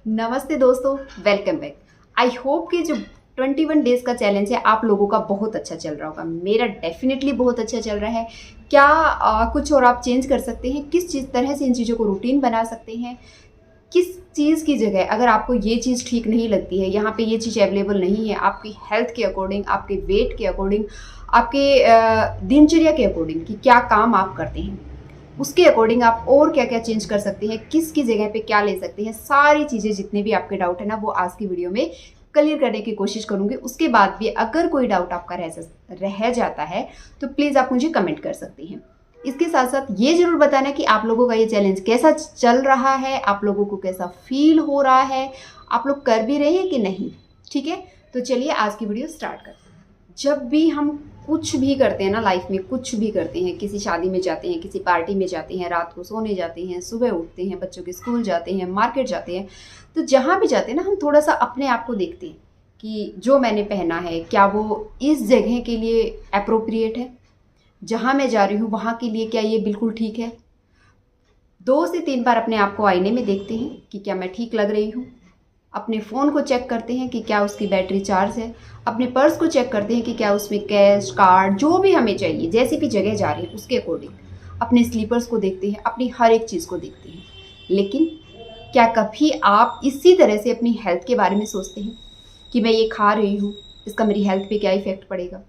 नमस्ते दोस्तों, welcome back. I hope कि जो 21 डेज का चैलेंज है आप लोगों का बहुत अच्छा चल रहा होगा। मेरा डेफिनेटली बहुत अच्छा चल रहा है। क्या कुछ और आप चेंज कर सकते हैं? किस चीज़ तरह से इन चीज़ों को रूटीन बना सकते हैं? किस चीज़ की जगह अगर आपको ये चीज़ ठीक नहीं लगती है, यहाँ पे ये चीज़ अवेलेबल नहीं है, आपकी हेल्थ के अकॉर्डिंग, आपके वेट के अकॉर्डिंग, आपके दिनचर्या के अकॉर्डिंग कि क्या काम आप करते हैं, उसके अकॉर्डिंग आप और क्या क्या चेंज कर सकते हैं, किसकी जगह पे क्या ले सकते हैं, सारी चीज़ें जितने भी आपके डाउट है ना वो आज की वीडियो में क्लियर करने की कोशिश करूंगी। उसके बाद भी अगर कोई डाउट आपका रह जाता है तो प्लीज़ आप मुझे कमेंट कर सकते हैं। इसके साथ साथ ये जरूर बताना कि आप लोगों का ये चैलेंज कैसा चल रहा है, आप लोगों को कैसा फील हो रहा है, आप लोग कर भी रहे हैं कि नहीं। ठीक है, तो चलिए आज की वीडियो स्टार्ट करते हैं। जब भी हम कुछ भी करते हैं ना लाइफ में, कुछ भी करते हैं, किसी शादी में जाते हैं, किसी पार्टी में जाते हैं, रात को सोने जाते हैं, सुबह उठते हैं, बच्चों के स्कूल जाते हैं, मार्केट जाते हैं, तो जहाँ भी जाते हैं ना हम थोड़ा सा अपने आप को देखते हैं कि जो मैंने पहना है क्या वो इस जगह के लिए अप्रोप्रिएट है, जहाँ मैं जा रही हूँ वहाँ के लिए क्या ये बिल्कुल ठीक है। 2 से 3 बार अपने आप को आईने में देखते हैं कि क्या मैं ठीक लग रही हूँ। अपने फ़ोन को चेक करते हैं कि क्या उसकी बैटरी चार्ज है। अपने पर्स को चेक करते हैं कि क्या उसमें कैश, कार्ड, जो भी हमें चाहिए, जैसी भी जगह जा रही है उसके अकॉर्डिंग। अपने स्लीपर्स को देखते हैं, अपनी हर एक चीज़ को देखते हैं। लेकिन क्या कभी आप इसी तरह से अपनी हेल्थ के बारे में सोचते हैं कि मैं ये खा रही हूँ, इसका मेरी हेल्थ पे क्या इफ़ेक्ट पड़ेगा,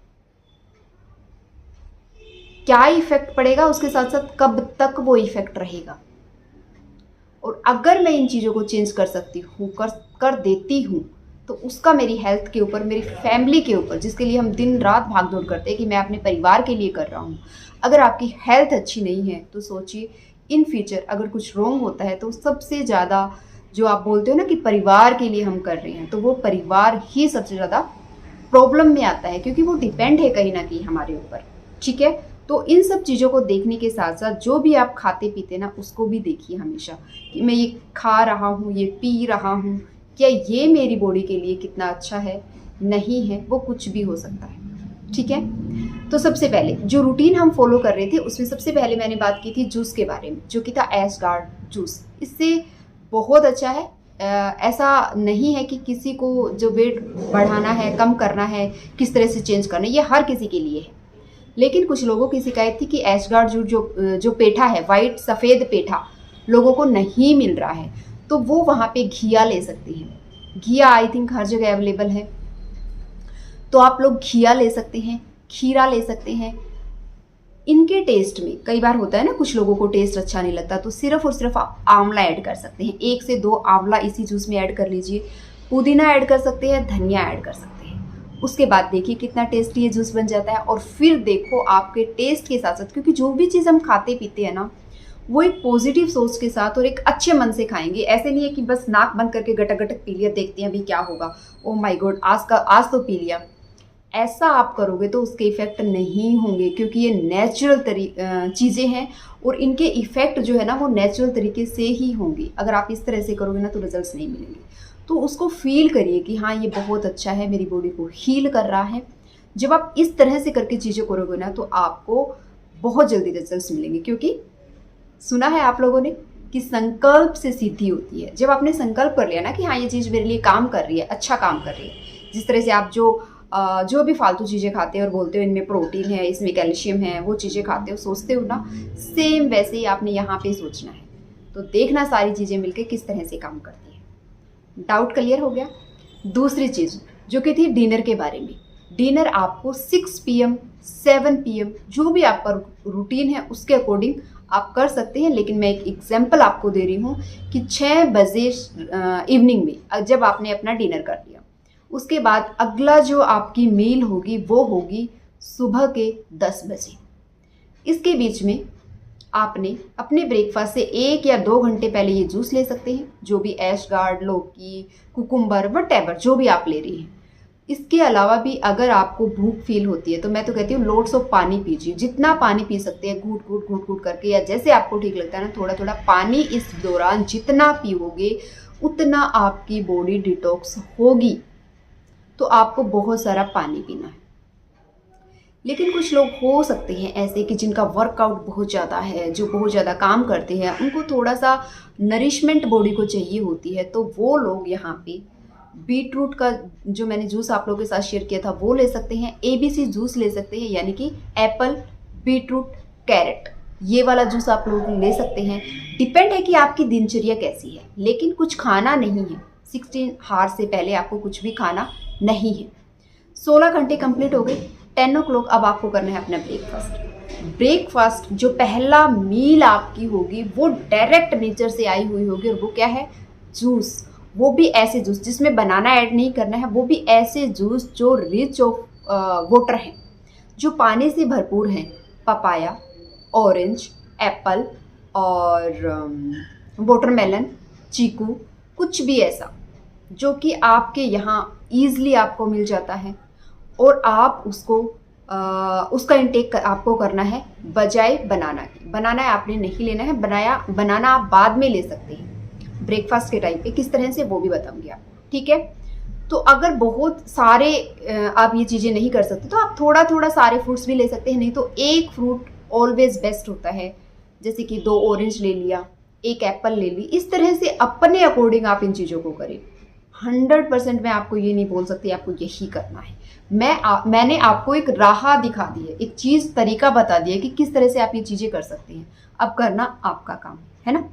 क्या इफ़ेक्ट पड़ेगा, उसके साथ साथ कब तक वो इफ़ेक्ट रहेगा। और अगर मैं इन चीज़ों को चेंज कर सकती हूँ, कर देती हूँ, तो उसका मेरी हेल्थ के ऊपर, मेरी फैमिली के ऊपर, जिसके लिए हम दिन रात भाग दौड़ करते हैं कि मैं अपने परिवार के लिए कर रहा हूँ, अगर आपकी हेल्थ अच्छी नहीं है तो सोचिए इन फ्यूचर अगर कुछ रॉन्ग होता है तो सबसे ज़्यादा जो आप बोलते हो ना कि परिवार के लिए हम कर रहे हैं, तो वो परिवार ही सबसे ज़्यादा प्रॉब्लम में आता है, क्योंकि वो डिपेंड है कहीं ना कहीं हमारे ऊपर। ठीक है, तो इन सब चीज़ों को देखने के साथ साथ जो भी आप खाते पीते ना उसको भी देखिए हमेशा कि मैं ये खा रहा हूँ, ये पी रहा हूँ, क्या ये मेरी बॉडी के लिए कितना अच्छा है, नहीं है, वो कुछ भी हो सकता है। ठीक है, तो सबसे पहले जो रूटीन हम फॉलो कर रहे थे उसमें सबसे पहले मैंने बात की थी जूस के बारे में, जो कि था एशगार्ड जूस। इससे बहुत अच्छा है। ऐसा नहीं है कि किसी को जो वेट बढ़ाना है, कम करना है, किस तरह से चेंज करना है, ये हर किसी के लिए है। लेकिन कुछ लोगों की शिकायत थी कि एशगार्ड जूस जो पेठा है, वाइट सफ़ेद पेठा लोगों को नहीं मिल रहा है, तो वो वहाँ पे घिया ले सकते हैं। घिया आई थिंक हर जगह अवेलेबल है, तो आप लोग घिया ले सकते हैं, खीरा ले सकते हैं। इनके टेस्ट में कई बार होता है ना कुछ लोगों को टेस्ट अच्छा नहीं लगता, तो सिर्फ और सिर्फ आप आंवला ऐड कर सकते हैं। 1 से 2 आंवला इसी जूस में ऐड कर लीजिए। पुदीना ऐड कर सकते हैं, धनिया ऐड कर सकते हैं। उसके बाद देखिए कितना टेस्टी ये जूस बन जाता है। और फिर देखो आपके टेस्ट के साथ साथ, क्योंकि जो भी चीज़ हम खाते पीते हैं ना वो एक पॉजिटिव सोच के साथ और एक अच्छे मन से खाएंगे। ऐसे नहीं है कि बस नाक बंद करके गटक गटक पी लिया, देखते हैं अभी क्या होगा, ओ माय गॉड आज तो पी लिया। ऐसा आप करोगे तो उसके इफ़ेक्ट नहीं होंगे, क्योंकि ये नेचुरल चीज़ें हैं और इनके इफ़ेक्ट जो है ना वो नेचुरल तरीके से ही होंगे। अगर आप इस तरह से करोगे ना तो रिजल्ट्स नहीं मिलेंगे। तो उसको फील करिए कि हाँ ये बहुत अच्छा है, मेरी बॉडी को हील कर रहा है। जब आप इस तरह से करके चीज़ें करोगे ना तो आपको बहुत जल्दी रिजल्ट्स मिलेंगे, क्योंकि सुना है आप लोगों ने कि संकल्प से सिद्धि होती है। जब आपने संकल्प कर लिया ना कि हाँ ये चीज़ मेरे लिए काम कर रही है, अच्छा काम कर रही है, जिस तरह से आप जो भी फालतू चीज़ें खाते हो और बोलते हो इनमें प्रोटीन है, इसमें कैल्शियम है, वो चीज़ें खाते हो, सोचते हो ना, सेम वैसे ही आपने यहाँ पे सोचना है। तो देखना सारी चीज़ें मिलके किस तरह से काम करती है। डाउट क्लियर हो गया। दूसरी चीज़ जो कि थी डिनर के बारे में। डिनर आपको 6 PM 7 PM जो भी आपका रूटीन है उसके अकॉर्डिंग आप कर सकते हैं। लेकिन मैं एक एग्जाम्पल आपको दे रही हूँ कि 6 बजे इवनिंग में जब आपने अपना डिनर कर लिया, उसके बाद अगला जो आपकी मील होगी वो होगी सुबह के 10 बजे। इसके बीच में आपने अपने ब्रेकफास्ट से 1 या 2 घंटे पहले ये जूस ले सकते हैं, जो भी ऐशगार्ड, लौकी, कुकुम्बर, वटेवर जो भी आप ले रही हैं। इसके अलावा भी अगर आपको भूख फील होती है तो मैं तो कहती हूँ लोट्स ऑफ पानी पीजिए। जितना पानी पी सकते हैं घूट घूट घूट घूट करके, या जैसे आपको ठीक लगता है ना, थोड़ा थोड़ा पानी इस दौरान जितना पीओगे उतना आपकी बॉडी डिटॉक्स होगी। तो आपको बहुत सारा पानी पीना है। लेकिन कुछ लोग हो सकते हैं ऐसे कि जिनका वर्कआउट बहुत ज़्यादा है, जो बहुत ज़्यादा काम करते हैं, उनको थोड़ा सा नरिशमेंट बॉडी को चाहिए होती है, तो वो लोग यहाँ पे बीट रूट का जो मैंने जूस आप लोगों के साथ शेयर किया था वो ले सकते हैं, ABC जूस ले सकते हैं, यानी कि एप्पल, बीट रूट, कैरेट, ये वाला जूस आप लोग ले सकते हैं। डिपेंड है कि आपकी दिनचर्या कैसी है, लेकिन कुछ खाना नहीं है, 16 हार से पहले आपको कुछ भी खाना नहीं है। 16 घंटे कंप्लीट हो गए, 10 ओ क्लॉक अब आपको करना है अपना ब्रेकफास्ट। ब्रेकफास्ट जो पहला मील आपकी होगी वो डायरेक्ट नेचर से आई हुई होगी, और वो क्या है? जूस। वो भी ऐसे जूस जिसमें बनाना ऐड नहीं करना है, वो भी ऐसे जूस जो रिच ऑफ वाटर हैं, जो पानी से भरपूर हैं। पपाया, ऑरेंज, एप्पल और वाटरमेलन, चीकू, कुछ भी ऐसा जो कि आपके यहाँ ईज़िली आपको मिल जाता है, और आप उसको उसका इंटेक आपको करना है बजाय बनाना के। बनाना है आपने नहीं लेना है, बनाना आप बाद में ले सकते हैं ब्रेकफास्ट के टाइम पे, किस तरह से वो भी बताऊंगी आपको, ठीक है। तो अगर बहुत सारे आप ये चीज़ें नहीं कर सकते तो आप थोड़ा थोड़ा सारे फ्रूट्स भी ले सकते हैं, नहीं तो एक फ्रूट ऑलवेज बेस्ट होता है। जैसे कि 2 ऑरेंज ले लिया, 1 एप्पल ले ली, इस तरह से अपने अकॉर्डिंग आप इन चीज़ों को करें। 100% मैं आपको ये नहीं बोल सकती आपको यही करना है। मैंने आपको एक राह दिखा दी है, एक चीज़ तरीका बता दिया कि किस तरह से आप ये चीज़ें कर सकते हैं। अब करना आपका काम है ना।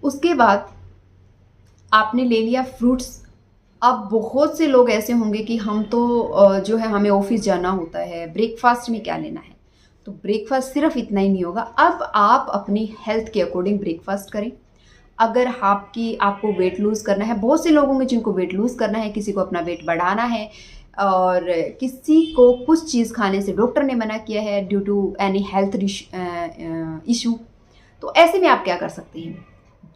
उसके बाद आपने ले लिया फ्रूट्स। अब बहुत से लोग ऐसे होंगे कि हम तो जो है हमें ऑफिस जाना होता है, ब्रेकफास्ट में क्या लेना है, तो ब्रेकफास्ट सिर्फ इतना ही नहीं होगा। अब आप अपनी हेल्थ के अकॉर्डिंग ब्रेकफास्ट करें। अगर आपको वेट लूज़ करना है, बहुत से लोग होंगे जिनको वेट लूज़ करना है, किसी को अपना वेट बढ़ाना है, और किसी को कुछ चीज़ खाने से डॉक्टर ने मना किया है due to any health issue, तो ऐसे में आप क्या कर सकते हैं?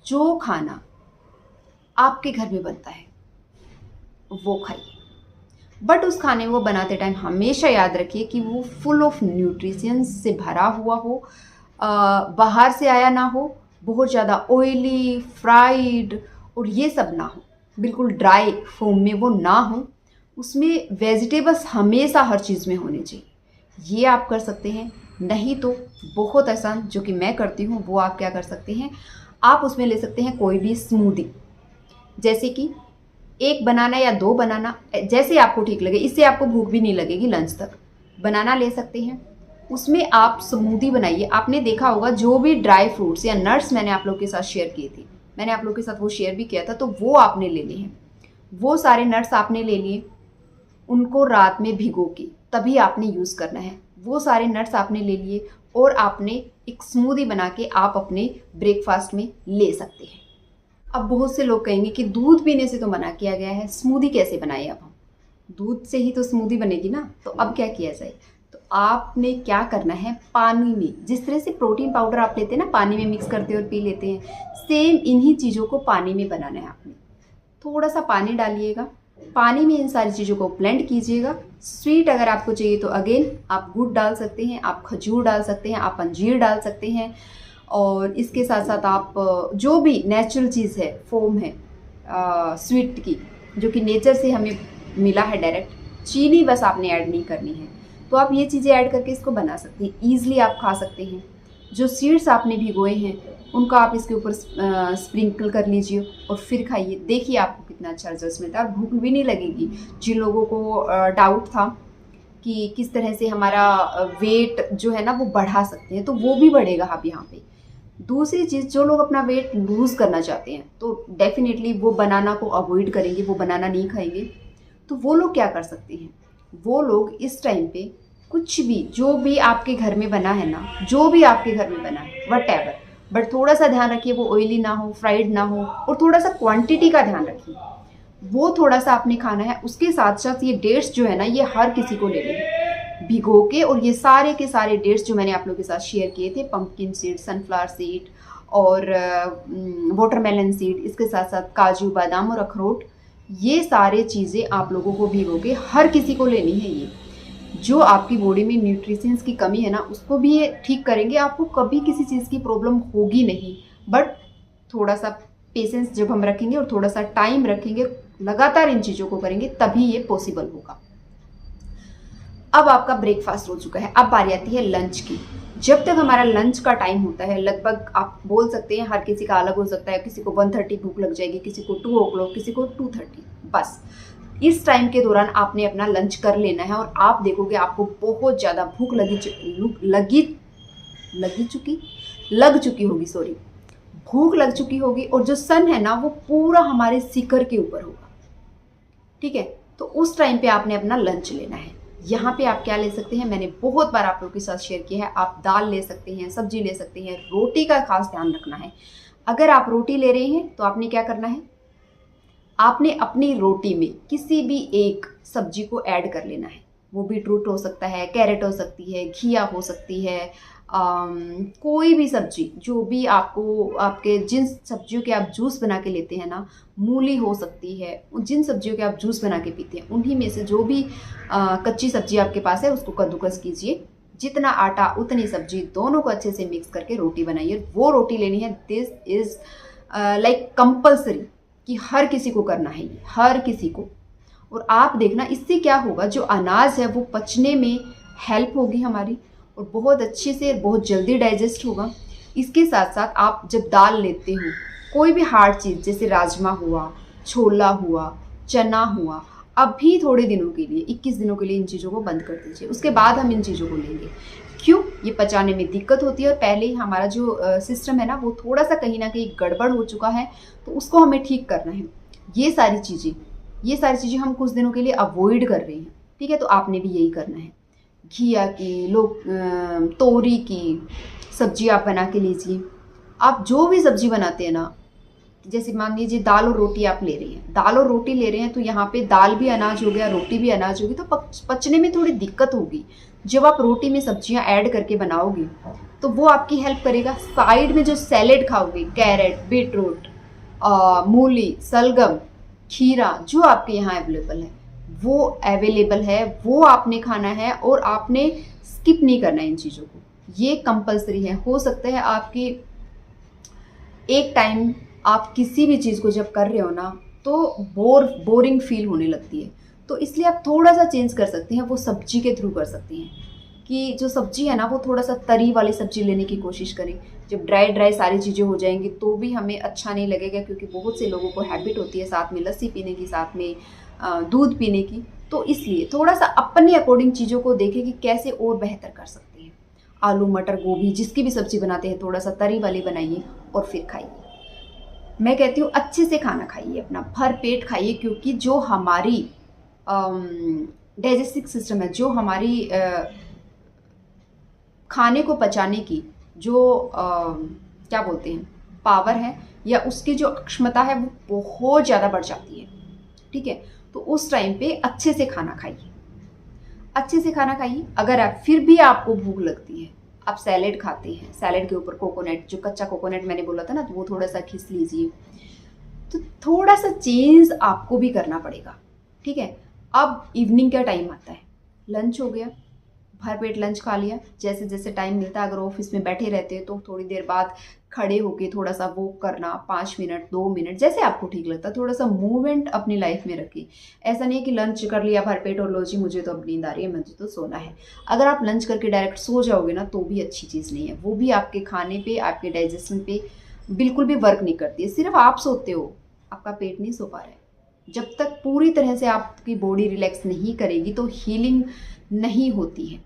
जो खाना आपके घर में बनता है वो खाइए, बट उस खाने को बनाते टाइम हमेशा याद रखिए कि वो फुल ऑफ न्यूट्रिशंस से भरा हुआ हो, बाहर से आया ना हो, बहुत ज़्यादा ऑयली, फ्राइड और ये सब ना हो, बिल्कुल ड्राई फॉर्म में वो ना हो। उसमें वेजिटेबल्स हमेशा हर चीज़ में होने चाहिए। ये आप कर सकते हैं। नहीं तो बहुत आसान जो कि मैं करती हूँ वो आप क्या कर सकते हैं, आप उसमें ले सकते हैं कोई भी स्मूदी, जैसे कि 1 बनाना या 2 बनाना, जैसे आपको ठीक लगे। इससे आपको भूख भी नहीं लगेगी लंच तक। बनाना ले सकते हैं, उसमें आप स्मूदी बनाइए। आपने देखा होगा जो भी ड्राई फ्रूट्स या नट्स मैंने आप लोग के साथ शेयर किए थे, मैंने आप लोग के साथ वो शेयर भी किया था, तो वो आपने ले लिए हैं। वो सारे नट्स आपने ले लिए, उनको रात में भिगो के तभी आपने यूज़ करना है। वो सारे नट्स आपने ले लिए और आपने एक स्मूदी बना के आप अपने ब्रेकफास्ट में ले सकते हैं। अब बहुत से लोग कहेंगे कि दूध पीने से तो मना किया गया है, स्मूदी कैसे बनाए? अब हम दूध से ही तो स्मूदी बनेगी ना, तो अब क्या किया जाए? तो आपने क्या करना है, पानी में जिस तरह से प्रोटीन पाउडर आप लेते हैं ना, पानी में मिक्स करते और पी लेते हैं, सेम इन्हीं चीज़ों को पानी में बनाना है आपने। थोड़ा सा पानी डालिएगा, पानी में इन सारी चीज़ों को ब्लेंड कीजिएगा। स्वीट अगर आपको चाहिए तो अगेन आप गुड़ डाल सकते हैं, आप खजूर डाल सकते हैं, आप अंजीर डाल सकते हैं, और इसके साथ साथ आप जो भी नेचुरल चीज़ है, फॉर्म है स्वीट की, जो कि नेचर से हमें मिला है डायरेक्ट, चीनी बस आपने ऐड नहीं करनी है, तो आप ये चीज़ें ऐड करके इसको बना सकते हैं। ईज़िली आप खा सकते हैं। जो सीड्स आपने भिगोए हैं उनको आप इसके ऊपर स्प्रिंकल कर लीजिए और फिर खाइए। देखिए आपको कितना अच्छा रिजल्ट मिलता है और भूख भी नहीं लगेगी। जिन लोगों को डाउट था कि किस तरह से हमारा वेट जो है ना वो बढ़ा सकते हैं, तो वो भी बढ़ेगा आप यहाँ पे। दूसरी चीज़, जो लोग अपना वेट लूज़ करना चाहते हैं तो डेफिनेटली वो बनाना को अवॉइड करेंगे, वो बनाना नहीं खाएंगे। तो वो लोग क्या कर सकते हैं, वो लोग इस टाइम पे कुछ भी जो भी आपके घर में बना है ना, जो भी आपके घर में बना है वटेवर, बट थोड़ा सा ध्यान रखिए वो ऑयली ना हो, फ्राइड ना हो, और थोड़ा सा क्वांटिटी का ध्यान रखिए, वो थोड़ा सा आपने खाना है। उसके साथ साथ ये डेट्स जो है ना, ये हर किसी को लेने हैं भिगो के, और ये सारे के सारे डेट्स जो मैंने आप लोगों के साथ शेयर किए थे, पंपकिन सीड, सनफ्लावर सीड और वाटरमेलन सीड, इसके साथ साथ काजू, बादाम और अखरोट, ये सारे चीज़ें आप लोगों को भिगो के हर किसी को लेनी है। ये जो आपकी बॉडी में न्यूट्रिशंस की कमी है ना, उसको भी ये ठीक करेंगे। आपको कभी किसी चीज़ की प्रॉब्लम होगी नहीं, बट थोड़ा सा पेशेंस जब हम रखेंगे और थोड़ा सा टाइम रखेंगे, लगातार इन चीज़ों को करेंगे, तभी ये पॉसिबल होगा। अब आपका ब्रेकफास्ट हो चुका है, अब बारी आती है लंच की। जब तक हमारा लंच का टाइम होता है, लगभग आप बोल सकते हैं हर किसी का अलग हो सकता है, किसी को 1:30 भूख लग जाएगी, किसी को 2 o'clock, किसी को 2:30। बस इस टाइम के दौरान आपने अपना लंच कर लेना है और आप देखोगे आपको बहुत ज़्यादा भूख लग चुकी होगी, सॉरी, भूख लग चुकी होगी और जो सन है ना वो पूरा हमारे शिखर के ऊपर होगा। ठीक है, तो उस टाइम पे आपने अपना लंच लेना है। यहाँ पे आप क्या ले सकते हैं, मैंने बहुत बार आप लोगों के साथ शेयर किया है, आप दाल ले सकते हैं, सब्जी ले सकते हैं, रोटी का खास ध्यान रखना है। अगर आप रोटी ले रहे हैं तो आपने क्या करना है, आपने अपनी रोटी में किसी भी एक सब्जी को ऐड कर लेना है। वो बीटरूट हो सकता है, कैरेट हो सकती है, घिया हो सकती है, कोई भी सब्जी जो भी आपको, आपके जिन सब्जियों के आप जूस बना के लेते हैं ना, मूली हो सकती है, जिन सब्जियों के आप जूस बना के पीते हैं उन्हीं में से जो भी कच्ची सब्जी आपके पास है उसको कद्दूकस कीजिए। जितना आटा उतनी सब्जी, दोनों को अच्छे से मिक्स करके रोटी बनाइए। वो रोटी लेनी है। दिस इज़ लाइक कंपल्सरी कि हर किसी को करना है, ये हर किसी को। और आप देखना इससे क्या होगा, जो अनाज है वो पचने में हेल्प होगी हमारी और बहुत अच्छे से, बहुत जल्दी डाइजेस्ट होगा। इसके साथ साथ आप जब दाल लेते हो, कोई भी हार्ड चीज़ जैसे राजमा हुआ, छोला हुआ, चना हुआ, अभी थोड़े दिनों के लिए, 21 दिनों के लिए इन चीज़ों को बंद कर दीजिए। उसके बाद हम इन चीज़ों को लेंगे। क्यों? ये पचाने में दिक्कत होती है और पहले ही हमारा जो सिस्टम है ना वो थोड़ा सा कहीं ना कहीं गड़बड़ हो चुका है, तो उसको हमें ठीक करना है। ये सारी चीज़ें हम कुछ दिनों के लिए अवॉइड कर रहे हैं। ठीक है, तो आपने भी यही करना है। घिया की, तोरी की सब्जी आप बना के लीजिए। आप जो भी सब्जी बनाते हैं ना, जैसे मान लीजिए दाल और रोटी आप ले रहे हैं, दाल और रोटी ले रहे हैं, तो यहाँ पे दाल भी अनाज हो गया, रोटी भी अनाज होगी, तो पचने में थोड़ी दिक्कत होगी। जब आप रोटी में सब्जियां ऐड करके बनाओगे तो वो आपकी हेल्प करेगा। साइड में जो सैलेड खाओगे, कैरेट, बीटरूट, मूली, सलगम, खीरा, जो आपके यहाँ अवेलेबल है वो आपने खाना है और आपने स्किप नहीं करना है इन चीज़ों को। ये कंपलसरी है। हो सकता है आपकी एक टाइम आप किसी भी चीज़ को जब कर रहे हो ना तो बोरिंग फील होने लगती है, तो इसलिए आप थोड़ा सा चेंज कर सकते हैं। वो सब्जी के थ्रू कर सकते हैं कि जो सब्जी है ना वो थोड़ा सा तरी वाली सब्जी लेने की कोशिश करें। जब ड्राई सारी चीज़ें हो जाएंगी तो भी हमें अच्छा नहीं लगेगा, क्योंकि बहुत से लोगों को हैबिट होती है साथ में लस्सी पीने की, साथ में दूध पीने की। तो इसलिए थोड़ा सा अपने अकॉर्डिंग चीज़ों को देखें कि कैसे और बेहतर कर सकते हैं। आलू, मटर, गोभी, जिसकी भी सब्जी बनाते हैं थोड़ा सा तरी वाली बनाइए और फिर खाइए। मैं कहती हूँ अच्छे से खाना खाइए, अपना भर पेट खाइए, क्योंकि जो हमारी डाइजेस्टिव सिस्टम है, जो हमारी खाने को पचाने की जो क्या बोलते हैं पावर है या उसकी जो क्षमता है वो बहुत ज़्यादा बढ़ जाती है। ठीक है, तो उस टाइम पे अच्छे से खाना खाइए। अगर आप फिर भी आपको भूख लगती है, आप सैलेड खाते हैं, सैलेड के ऊपर कोकोनट, जो कच्चा कोकोनट मैंने बोला था ना, तो वो थोड़ा सा घिस लीजिए। तो थोड़ा सा चेंज आपको भी करना पड़ेगा। ठीक है, अब इवनिंग का टाइम आता है, लंच हो गया, भर पेट लंच खा लिया। जैसे जैसे टाइम मिलता है, अगर ऑफिस में बैठे रहते हैं तो थोड़ी देर बाद खड़े होके थोड़ा सा वॉक करना, 5 मिनट 2 मिनट जैसे आपको ठीक लगता है, थोड़ा सा मूवमेंट अपनी लाइफ में रखिए। ऐसा नहीं है कि लंच कर लिया भर पेट और लो जी मुझे तो अब नींद आ रही है, मुझे तो सोना है। अगर आप लंच करके डायरेक्ट सो जाओगे ना तो भी अच्छी चीज़ नहीं है। वो भी आपके खाने पे, आपके डाइजेशन पे बिल्कुल भी वर्क नहीं करती है। सिर्फ आप सोते हो, आपका पेट नहीं सो पा रहा है। जब तक पूरी तरह से आपकी बॉडी रिलैक्स नहीं करेगी तो हीलिंग नहीं होती है।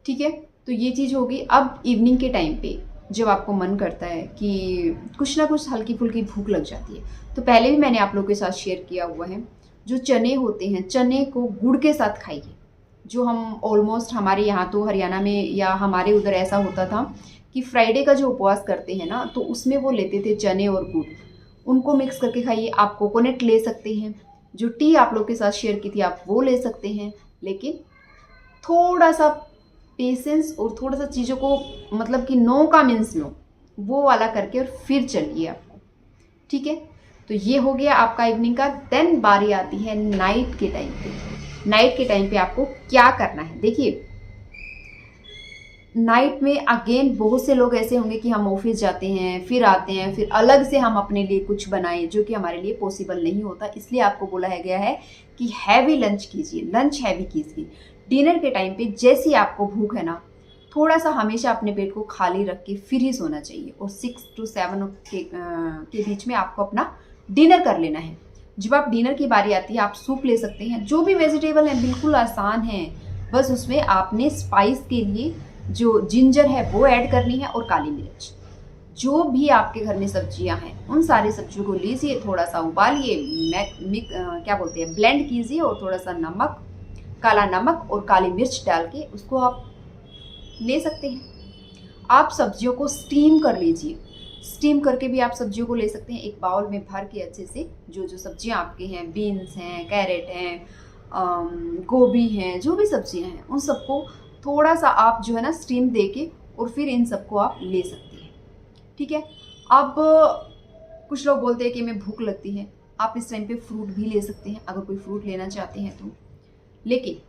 ठीक है, तो ये चीज़ होगी। अब इवनिंग के टाइम पे जब आपको मन करता है कि कुछ ना कुछ हल्की फुल्की भूख लग जाती है, तो पहले भी मैंने आप लोगों के साथ शेयर किया हुआ है, जो चने होते हैं, चने को गुड़ के साथ खाइए। जो हम ऑलमोस्ट हमारे यहाँ तो हरियाणा में या हमारे उधर ऐसा होता था कि फ्राइडे का जो उपवास करते हैं ना, तो उसमें वो लेते थे चने और गुड़, उनको मिक्स करके खाइए। आप कोकोनट ले सकते हैं, जो टी आप लोग के साथ शेयर की थी आप वो ले सकते हैं, लेकिन थोड़ा सा पेशेंस और थोड़ा सा चीज़ों को मतलब कि नो का मीन्स नो, वो वाला करके और फिर चलिए आपको। ठीक है, तो ये हो गया आपका इवनिंग का। देन बारी आती है नाइट के टाइम पे। नाइट के टाइम पे आपको क्या करना है, देखिए नाइट में अगेन बहुत से लोग ऐसे होंगे कि हम ऑफिस जाते हैं, फिर आते हैं, फिर अलग से हम अपने लिए कुछ बनाएं, जो कि हमारे लिए पॉसिबल नहीं होता। इसलिए आपको बोला है गया है कि हैवी लंच कीजिए, लंच हैवी कीजिए। डिनर के टाइम पे जैसी आपको भूख है ना, थोड़ा सा हमेशा अपने पेट को खाली रख के फिर ही सोना चाहिए। और 6 to 7 के बीच में आपको अपना डिनर कर लेना है। जब आप डिनर की बारी आती है, आप सूप ले सकते हैं, जो भी वेजिटेबल हैं बिल्कुल आसान है। बस उसमें आपने स्पाइस के लिए जो जिंजर है वो ऐड करनी है और काली मिर्च। जो भी आपके घर में सब्जियां हैं उन सारी सब्जियों को लीजिए, थोड़ा सा उबालिए, क्या बोलते हैं, ब्लेंड कीजिए, और थोड़ा सा नमक, काला नमक और काली मिर्च डाल के उसको आप ले सकते हैं। आप सब्जियों को स्टीम कर लीजिए, स्टीम करके भी आप सब्जियों को ले सकते हैं। एक बाउल में भर के अच्छे से जो जो सब्जियां आपके हैं, बीन्स हैं, कैरेट हैं, गोभी हैं, जो भी सब्जियां हैं उन सबको थोड़ा सा आप जो है ना स्टीम दे के और फिर इन सबको आप ले सकते हैं। ठीक है। अब कुछ लोग बोलते हैं कि हमें भूख लगती है, आप इस टाइम पे फ्रूट भी ले सकते हैं अगर कोई फ्रूट लेना चाहते हैं तो। लेकिन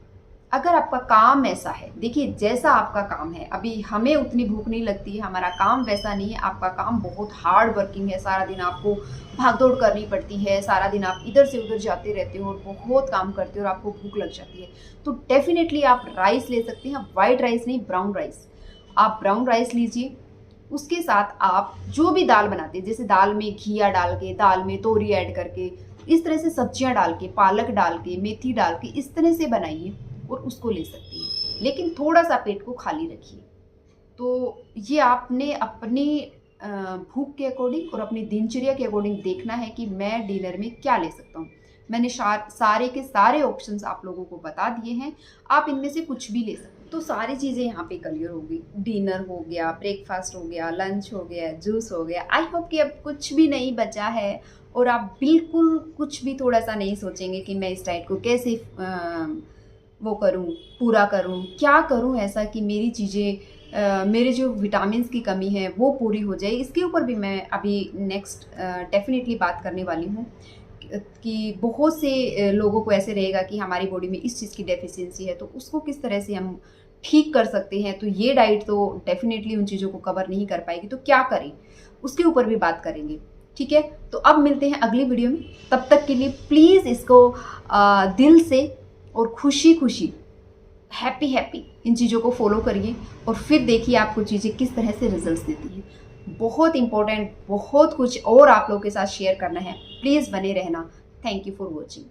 अगर आपका काम ऐसा है, देखिए जैसा आपका काम है, अभी हमें उतनी भूख नहीं लगती है, हमारा काम वैसा नहीं है, आपका काम बहुत हार्ड वर्किंग है, सारा दिन आपको भागदौड़ करनी पड़ती है, सारा दिन आप इधर से उधर जाते रहते हो और बहुत काम करते हो और आपको भूख लग जाती है, तो डेफिनेटली आप राइस ले सकते हैं। वाइट राइस नहीं, ब्राउन राइस। आप ब्राउन राइस लीजिए, उसके साथ आप जो भी दाल बनाते हैं, जैसे दाल में घिया डाल के, दाल में तोरी ऐड करके, इस तरह से सब्जियां डाल के, पालक डाल के, मेथी डाल के, इस तरह से बनाइए और उसको ले सकती हैं। लेकिन थोड़ा सा पेट को खाली रखिए। तो ये आपने अपनी भूख के अकॉर्डिंग और अपनी दिनचर्या के अकॉर्डिंग देखना है कि मैं डिनर में क्या ले सकता हूँ। मैंने सारे के सारे ऑप्शंस आप लोगों को बता दिए हैं, आप इनमें से कुछ भी ले सकते हैं। तो सारी चीज़ें यहाँ पे क्लियर हो गई। डिनर हो गया, ब्रेकफास्ट हो गया, लंच हो गया, जूस हो गया। आई होप कि अब कुछ भी नहीं बचा है और आप बिल्कुल कुछ भी थोड़ा सा नहीं सोचेंगे कि मैं इस डाइट को कैसे वो करूं, पूरा करूं, क्या करूं ऐसा कि मेरी चीज़ें, मेरे जो विटामिन्स की कमी है वो पूरी हो जाए। इसके ऊपर भी मैं अभी नेक्स्ट डेफिनेटली बात करने वाली हूँ कि बहुत से लोगों को ऐसे रहेगा कि हमारी बॉडी में इस चीज़ की डेफिशिएंसी है, तो उसको किस तरह से हम ठीक कर सकते हैं। तो ये डाइट तो डेफिनेटली उन चीज़ों को कवर नहीं कर पाएगी, तो क्या करें उसके ऊपर भी बात करेंगे। ठीक है, तो अब मिलते हैं अगली वीडियो में। तब तक के लिए प्लीज़ इसको दिल से और खुशी खुशी, हैप्पी इन चीज़ों को फॉलो करिए और फिर देखिए आपको चीज़ें किस तरह से रिजल्ट्स देती हैं। बहुत इंपॉर्टेंट, बहुत कुछ और आप लोगों के साथ शेयर करना है, प्लीज़ बने रहना। Thank you for watching.